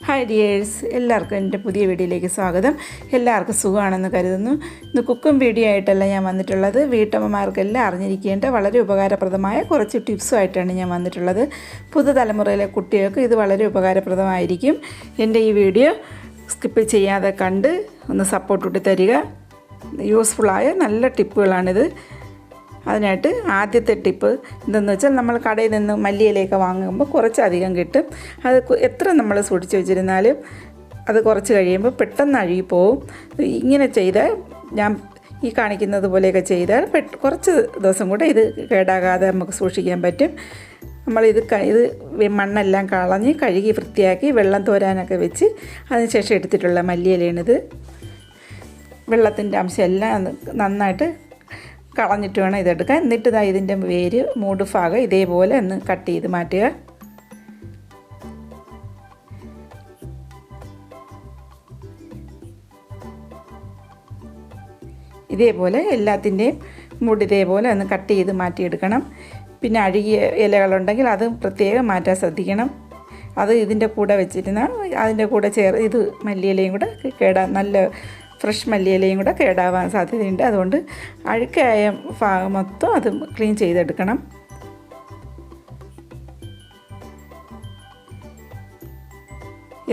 Hi dears, എല്ലാവർക്കും എൻ്റെ പുതിയ വീഡിയോയിലേക്ക് സ്വാഗതം. എല്ലാവർക്കും സുഖമാണെന്ന് കരുതുന്നു. ഇന്ന് കുക്കും വീഡിയോ ആയിട്ടല്ല ഞാൻ വന്നിട്ടുള്ളത്. വീട്ടമ്മമാർക്കെല്ലാം അറിഞ്ഞിരിക്കേണ്ട വളരെ ഉപകാരപ്രദമായ കുറച്ച് ടിപ്സുമായിട്ടാണ് ഞാൻ വന്നിട്ടുള്ളത്. പുതുതലമുറയിലെ കുട്ടികൾക്ക് ഇത് വളരെ ഉപകാരപ്രദമായിരിക്കും. എൻ്റെ ഈ വീഡിയോ സ്കിപ്പ് ചെയ്യാതെ കണ്ട് ഒന്ന് സപ്പോർട്ട് ഇട്ട് തരിക. യൂസ്ഫുള്ളായ നല്ല ടിപ്പുകളാണിത്. അതിനായിട്ട് ആദ്യത്തെ ടിപ്പ് എന്തെന്ന് വെച്ചാൽ, നമ്മൾ കടയിൽ നിന്ന് മല്ലിയിലയൊക്കെ വാങ്ങുമ്പോൾ കുറച്ചധികം കിട്ടും. അത് എത്ര നമ്മൾ സൂക്ഷിച്ച് വെച്ചിരുന്നാലും അത് കുറച്ച് കഴിയുമ്പോൾ പെട്ടെന്ന് അഴുകിപ്പോവും. ഇങ്ങനെ ചെയ്താൽ, ഞാൻ ഈ കാണിക്കുന്നത് പോലെയൊക്കെ ചെയ്താൽ കുറച്ച് ദിവസം കൂടെ ഇത് കേടാകാതെ നമുക്ക് സൂക്ഷിക്കാൻ പറ്റും. നമ്മളിത് മണ്ണെല്ലാം കളഞ്ഞ് കഴുകി വൃത്തിയാക്കി വെള്ളം തോരാനൊക്കെ വെച്ച് അതിനുശേഷം എടുത്തിട്ടുള്ള മല്ലിയിലയാണിത്. വെള്ളത്തിൻ്റെ അംശം എല്ലാം നന്നായിട്ട് കളഞ്ഞിട്ട് വേണം ഇതെടുക്കാൻ. എന്നിട്ട് ഇതിൻ്റെ വേര് മൂട് ഭാഗം ഇതേപോലെ ഒന്ന് കട്ട് ചെയ്ത് മാറ്റുക. ഇതേപോലെ എല്ലാത്തിൻ്റെയും മൂട് ഇതേപോലെ ഒന്ന് കട്ട് ചെയ്ത് മാറ്റിയെടുക്കണം. പിന്നെ അഴുകിയ ഇലകളുണ്ടെങ്കിൽ അത് പ്രത്യേകം മാറ്റാൻ ശ്രദ്ധിക്കണം. അത് ഇതിൻ്റെ കൂടെ വെച്ചിരുന്നാൽ അതിൻ്റെ കൂടെ ഇത് മല്ലിയിലയും കൂടെ നല്ല ഫ്രഷ് മല്ലിയിലയും കൂടെ കേടാവാൻ സാധ്യതയുണ്ട്. അതുകൊണ്ട് അഴുക്കായ ഭാഗം മൊത്തം അത് ക്ലീൻ ചെയ്തെടുക്കണം.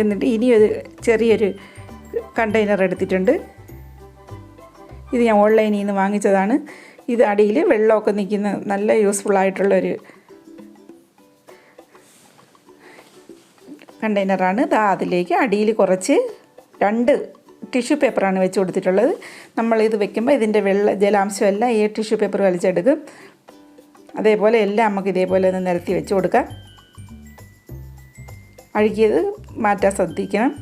എന്നിട്ട് ഇനി ഒരു ചെറിയൊരു കണ്ടെയ്നർ എടുത്തിട്ടുണ്ട്. ഇത് ഞാൻ ഓൺലൈനിൽ നിന്ന് വാങ്ങിച്ചതാണ്. ഇത് അടിയിൽ വെള്ളമൊക്കെ നിൽക്കുന്ന നല്ല യൂസ്ഫുള്ളായിട്ടുള്ളൊരു കണ്ടെയ്നറാണ്. അതിലേക്ക് അടിയിൽ കുറച്ച് 2 ടിഷ്യൂ പേപ്പറാണ് വെച്ച് കൊടുത്തിട്ടുള്ളത്. നമ്മളിത് വെക്കുമ്പോൾ ഇതിൻ്റെ ജലാംശമെല്ലാം ഈ ടിഷ്യൂ പേപ്പർ വലിച്ചെടുക്കും. അതേപോലെ എല്ലാം നമുക്ക് ഇതേപോലെ ഒന്ന് നിരത്തി വെച്ച് കൊടുക്കാം. അഴുകിയത് മാറ്റാൻ ശ്രദ്ധിക്കണം.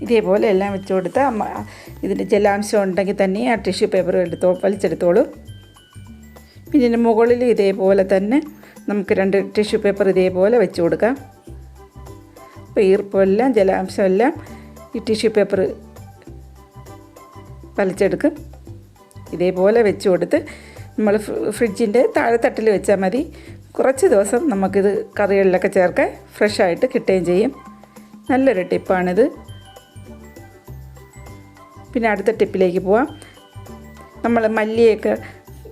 ഇതേപോലെ എല്ലാം വെച്ച് കൊടുത്താൽ ഇതിൻ്റെ ജലാംശം ഉണ്ടെങ്കിൽ തന്നെ ആ ടിഷ്യൂ പേപ്പർ വലിച്ചെടുത്തോളും. പിന്നെ ഇതിൻ്റെ മുകളിൽ ഇതേപോലെ തന്നെ നമുക്ക് 2 ടിഷ്യൂ പേപ്പർ ഇതേപോലെ വെച്ച് കൊടുക്കാം. അപ്പോൾ ഈർപ്പമെല്ലാം ജലാംശമെല്ലാം ഈ ടിഷ്യൂ പേപ്പർ വലിച്ചെടുക്കും. ഇതേപോലെ വെച്ച് കൊടുത്ത് നമ്മൾ ഫ്രിഡ്ജിൻ്റെ താഴെത്തട്ടിൽ വെച്ചാൽ മതി. കുറച്ച് ദിവസം നമുക്കിത് കറികളിലൊക്കെ ചേർക്കാൻ ഫ്രഷായിട്ട് കിട്ടുകയും ചെയ്യും. നല്ലൊരു ടിപ്പാണിത്. പിന്നെ അടുത്ത ടിപ്പിലേക്ക് പോവാം. നമ്മൾ മല്ലിയൊക്കെ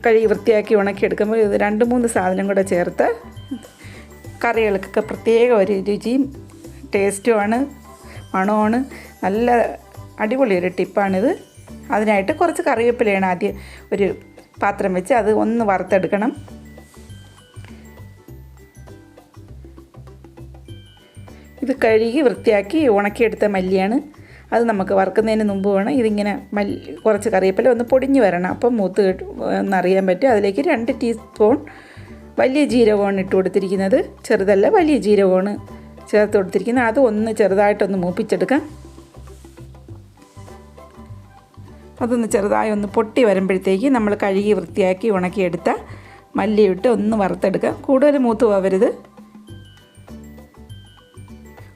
കഴുകി വൃത്തിയാക്കി ഉണക്കിയെടുക്കുമ്പോൾ ഇത് 2-3 സാധനം കൂടെ ചേർത്ത് കറികൾക്കൊക്കെ പ്രത്യേക ഒരു രുചിയും ടേസ്റ്റുമാണ്, മണമാണ്. നല്ല അടിപൊളി ഒരു ടിപ്പാണിത്. അതിനായിട്ട് കുറച്ച് കറിവേപ്പിലയാണ് ആദ്യം ഒരു പാത്രം വെച്ച് അത് ഒന്ന് വറുത്തെടുക്കണം. ഇത് കഴുകി വൃത്തിയാക്കി ഉണക്കിയെടുത്ത മല്ലിയാണ്. അത് നമുക്ക് വറുക്കുന്നതിന് മുമ്പ് വേണം ഇതിങ്ങനെ കുറച്ച് കറിവേപ്പില ഒന്ന് പൊടിഞ്ഞ് വരണം. അപ്പം മൂത്ത് എന്നറിയാൻ പറ്റും. അതിലേക്ക് 2 ടീസ്പൂൺ വലിയ ജീരകമാണ് ഇട്ട് കൊടുത്തിരിക്കുന്നത്. ചെറുതല്ല, വലിയ ജീരകമാണ് ചേർത്ത് കൊടുത്തിരിക്കുന്നത്. അത് ഒന്ന് ചെറുതായിട്ടൊന്ന് മൂപ്പിച്ചെടുക്കാം. അതൊന്ന് ചെറുതായി ഒന്ന് പൊട്ടി വരുമ്പോഴത്തേക്ക് നമ്മൾ കഴുകി വൃത്തിയാക്കി ഉണക്കിയെടുത്ത മല്ലിയിട്ട് ഒന്ന് വറുത്തെടുക്കാം. കൂടുതൽ മൂത്ത് പോകരുത്.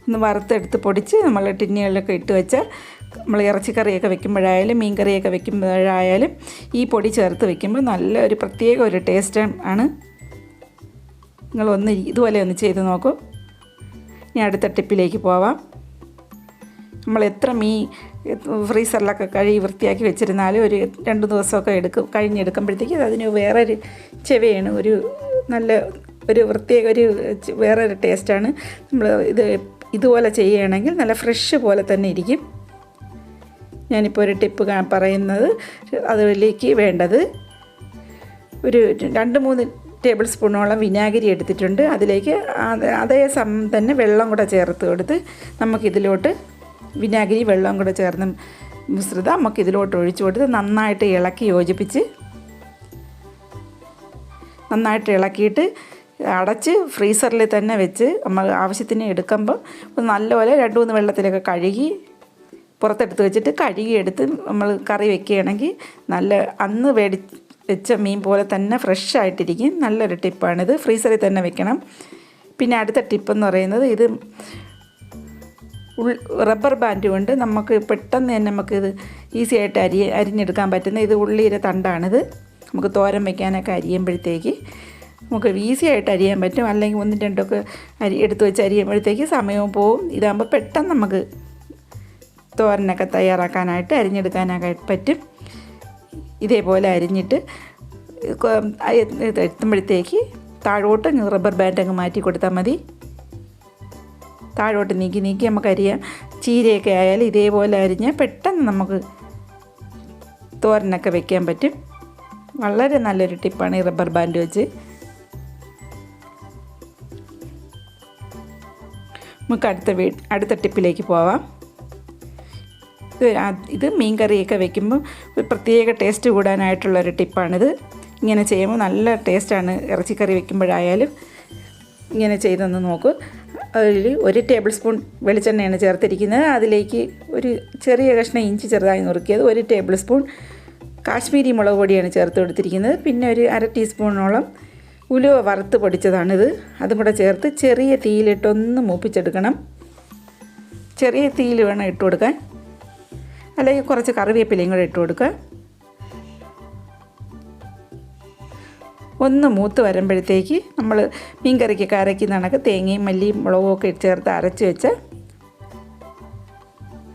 ഒന്ന് വറുത്തെടുത്ത് പൊടിച്ച് നമ്മൾ ടിന്നുകളിലൊക്കെ ഇട്ട് വെച്ചാൽ നമ്മൾ ഇറച്ചിക്കറിയൊക്കെ വെക്കുമ്പോഴായാലും മീൻ കറിയൊക്കെ വെക്കുമ്പോഴായാലും ഈ പൊടി ചേർത്ത് വെക്കുമ്പോൾ നല്ല ഒരു പ്രത്യേക ഒരു ടേസ്റ്റ് ആണ്. നിങ്ങളൊന്ന് ഇതുപോലെ ഒന്ന് ചെയ്ത് നോക്കൂ. ഇനി അടുത്ത ടിപ്പിലേക്ക് പോവാം. നമ്മൾ എത്ര ഫ്രീസറിലൊക്കെ കഴുകി വൃത്തിയാക്കി വെച്ചിരുന്നാലും ഒരു 2 ദിവസമൊക്കെ കഴിഞ്ഞെടുക്കുമ്പോഴത്തേക്ക് അതിന് വേറൊരു ചെവയാണ്, ഒരു പ്രത്യേക വേറൊരു ടേസ്റ്റാണ്. നമ്മൾ ഇതുപോലെ ചെയ്യുകയാണെങ്കിൽ നല്ല ഫ്രഷ് പോലെ തന്നെ ഇരിക്കും. ഞാനിപ്പോൾ ഒരു ടിപ്പ് പറയുന്നത്, അതിലേക്ക് വേണ്ടത് ഒരു 2-3 ടേബിൾ സ്പൂണോളം വിനാഗിരി എടുത്തിട്ടുണ്ട്. അതിലേക്ക് അതേ സമയം തന്നെ വെള്ളം കൂടെ ചേർത്ത് കൊടുത്ത് നമുക്കിതിലോട്ട് വിനാഗിരി വെള്ളം കൂടെ ചേർന്ന് മിശ്രിതം നമുക്കിതിലോട്ട് ഒഴിച്ചു കൊടുത്ത് നന്നായിട്ട് ഇളക്കി യോജിപ്പിച്ച് നന്നായിട്ട് ഇളക്കിയിട്ട് അടച്ച് ഫ്രീസറിൽ തന്നെ വെച്ച് നമ്മൾ ആവശ്യത്തിന് എടുക്കുമ്പോൾ നല്ലപോലെ 2-3 വെള്ളത്തിലൊക്കെ കഴുകി പുറത്തെടുത്ത് വെച്ചിട്ട് കഴുകിയെടുത്ത് നമ്മൾ കറി വെക്കുകയാണെങ്കിൽ നല്ല അന്ന് വെച്ച മീൻ പോലെ തന്നെ ഫ്രഷ് ആയിട്ടിരിക്കും. നല്ലൊരു ടിപ്പാണിത്. ഫ്രീസറിൽ തന്നെ വെക്കണം. പിന്നെ അടുത്ത ടിപ്പെന്ന് പറയുന്നത്, ഇത് റബ്ബർ ബാൻഡ് കൊണ്ട് നമുക്ക് പെട്ടെന്ന് തന്നെ നമുക്കിത് ഈസി ആയിട്ട് അരിഞ്ഞെടുക്കാൻ പറ്റുന്ന ഇത് ഉള്ളിയുടെ തണ്ടാണിത്. നമുക്ക് തോരൻ വയ്ക്കാനൊക്കെ അരിയുമ്പോഴത്തേക്ക് നമുക്ക് ഈസി ആയിട്ട് അരിയാൻ പറ്റും. അല്ലെങ്കിൽ ഒന്നും രണ്ടൊക്കെ എടുത്ത് വെച്ച് അരിയുമ്പോഴത്തേക്ക് സമയവും പോവും. ഇതാകുമ്പോൾ പെട്ടെന്ന് നമുക്ക് തോരനൊക്കെ തയ്യാറാക്കാനായിട്ട് അരിഞ്ഞെടുക്കാനൊക്കെ പറ്റും. ഇതേപോലെ അരിഞ്ഞിട്ട് എത്തുമ്പോഴത്തേക്ക് താഴോട്ട് റബ്ബർ ബാൻഡ് അങ്ങ് മാറ്റി കൊടുത്താൽ മതി. താഴോട്ട് നീക്കി നമുക്ക് അരിയാം. ചീരയൊക്കെ ആയാലും ഇതേപോലെ അരിഞ്ഞാൽ പെട്ടെന്ന് നമുക്ക് തോരനൊക്കെ വെക്കാൻ പറ്റും. വളരെ നല്ലൊരു ടിപ്പാണ് ഈ റബ്ബർ ബാൻഡ് വെച്ച്. നമുക്ക് അടുത്ത ടിപ്പിലേക്ക് പോവാം. ഇത് മീൻ കറിയൊക്കെ വെക്കുമ്പോൾ ഒരു പ്രത്യേക ടേസ്റ്റ് കൂടാനായിട്ടുള്ളൊരു ടിപ്പാണിത്. ഇങ്ങനെ ചെയ്യുമ്പോൾ നല്ല ടേസ്റ്റാണ്. ഇറച്ചിക്കറി വെക്കുമ്പോഴായാലും ഇങ്ങനെ ചെയ്തൊന്ന് നോക്കൂ. അതിൽ 1 ടേബിൾ സ്പൂൺ വെളിച്ചെണ്ണയാണ് ചേർത്തിരിക്കുന്നത്. അതിലേക്ക് ഒരു ചെറിയ കഷ്ണം ഇഞ്ചി ചെറുതായി നുറുക്കിയത്, 1 ടേബിൾ സ്പൂൺ കാശ്മീരി മുളക് പൊടിയാണ് ചേർത്ത് കൊടുത്തിരിക്കുന്നത്. പിന്നെ ഒരു 1/2 ടീസ്പൂണോളം ഉലുവ വറുത്ത് പൊടിച്ചതാണിത്. അതും കൂടെ ചേർത്ത് ചെറിയ തീയിലിട്ടൊന്ന് മൂപ്പിച്ചെടുക്കണം. ചെറിയ തീയിൽ വേണം ഇട്ട് കൊടുക്കാൻ. അല്ലെങ്കിൽ കുറച്ച് കറിവേപ്പിലയും കൂടെ ഇട്ട് കൊടുക്കുക. ഒന്ന് മൂത്ത് വരുമ്പോഴത്തേക്ക് നമ്മൾ മീൻ കറിക്കൊക്കെ അരയ്ക്കുന്ന കണക്ക് തേങ്ങയും മല്ലിയും മുളകും ഒക്കെ ചേർത്ത് അരച്ച് വെച്ച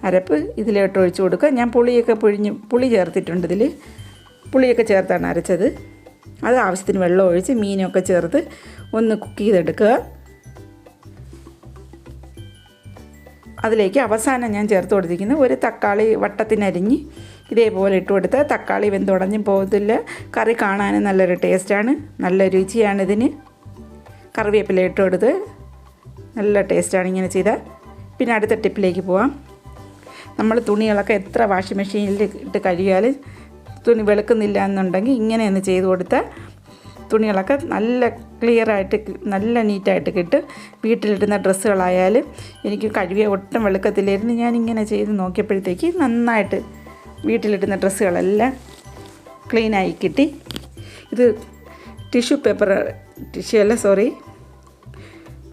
അരപ്പ് ഇതിലോട്ട് ഒഴിച്ച് കൊടുക്കുക. ഞാൻ പുളി ചേർത്തിട്ടുണ്ട്. ഇതിൽ പുളിയൊക്കെ ചേർത്താണ് അരച്ചത്. അത് ആവശ്യത്തിന് വെള്ളം ഒഴിച്ച് മീനൊക്കെ ചേർത്ത് ഒന്ന് കുക്ക് ചെയ്തെടുക്കുക. അതിലേക്ക് അവസാനം ഞാൻ ചേർത്ത് കൊടുത്തിരിക്കുന്നത് ഒരു തക്കാളി വട്ടത്തിനരിഞ്ഞ് ഇതേപോലെ ഇട്ട് കൊടുത്താൽ തക്കാളി വെന്തുടഞ്ഞും പോകത്തില്ല. കറി കാണാനും നല്ലൊരു ടേസ്റ്റാണ്, നല്ല രുചിയാണിതിന്. കറിവേപ്പില ഇട്ട് കൊടുത്ത് നല്ല ടേസ്റ്റാണ് ഇങ്ങനെ ചെയ്താൽ. പിന്നെ അടുത്ത ടിപ്പിലേക്ക് പോവാം. നമ്മൾ തുണികളൊക്കെ എത്ര വാഷിംഗ് മെഷീനിൽ ഇട്ട് കഴുകിയാലും തുണി വെളുക്കുന്നില്ല എന്നുണ്ടെങ്കിൽ ഇങ്ങനെ ഒന്ന് ചെയ്ത് കൊടുത്താൽ തുണികളൊക്കെ നല്ല ക്ലിയറായിട്ട് നല്ല നീറ്റായിട്ട് കിട്ടും. വീട്ടിലിടുന്ന ഡ്രസ്സുകളായാലും എനിക്ക് കഴുകിയ ഒട്ടും വെളുക്കത്തില്ലായിരുന്നു. ഞാനിങ്ങനെ ചെയ്ത് നോക്കിയപ്പോഴത്തേക്ക് നന്നായിട്ട് വീട്ടിലിടുന്ന ഡ്രസ്സുകളെല്ലാം ക്ലീനായി കിട്ടി. ഇത്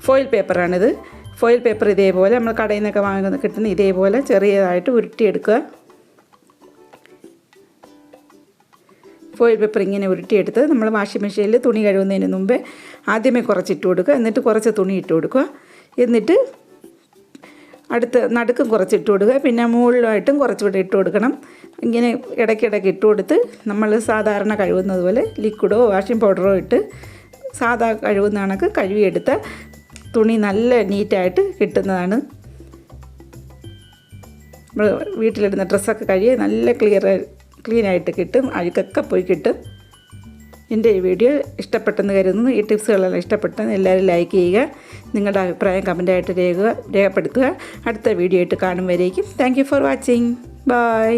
ഫോയിൽ പേപ്പറാണിത്. ഫോയിൽ പേപ്പർ ഇതേപോലെ നമ്മൾ കടയിൽ നിന്നൊക്കെ വാങ്ങുന്ന കിട്ടുന്ന ഇതേപോലെ ചെറിയതായിട്ട് ഉരുട്ടിയെടുക്കുക. ഫോയിൽ പേപ്പർ ഇങ്ങനെ ഉരുട്ടിയെടുത്ത് നമ്മൾ വാഷിംഗ് മെഷീനിൽ തുണി കഴുകുന്നതിന് മുമ്പേ ആദ്യമേ കുറച്ചിട്ട് കൊടുക്കുക. എന്നിട്ട് കുറച്ച് തുണി ഇട്ട് കൊടുക്കുക. എന്നിട്ട് നടുക്കും കുറച്ചിട്ട് കൊടുക്കുക. പിന്നെ മുകളിലായിട്ടും കുറച്ചുകൂടെ ഇട്ട് കൊടുക്കണം. ഇങ്ങനെ ഇടയ്ക്കിടയ്ക്ക് ഇട്ട് കൊടുത്ത് നമ്മൾ സാധാരണ കഴുകുന്നത് പോലെ ലിക്വിഡോ വാഷിംഗ് പൗഡറോ ഇട്ട് സാധാ കഴുകുന്ന കണക്ക് കഴുകിയെടുത്ത തുണി നല്ല നീറ്റായിട്ട് കിട്ടുന്നതാണ്. നമ്മൾ വീട്ടിലിടുന്ന ഡ്രസ്സൊക്കെ കഴുകി നല്ല ക്ലീനായിട്ട് കിട്ടും. അഴുക്കൊക്കെ പോയി കിട്ടും. എൻ്റെ ഈ വീഡിയോ ഇഷ്ടപ്പെട്ടെന്ന് കരുതുന്നു. ഈ ടിപ്സുകളെല്ലാം ഇഷ്ടപ്പെട്ടെന്ന് എല്ലാവരും ലൈക്ക് ചെയ്യുക. നിങ്ങളുടെ അഭിപ്രായം കമൻറ്റായിട്ട് രേഖപ്പെടുത്തുക. അടുത്ത വീഡിയോ ആയിട്ട് കാണും വരേക്കും. Thank you for watching. By.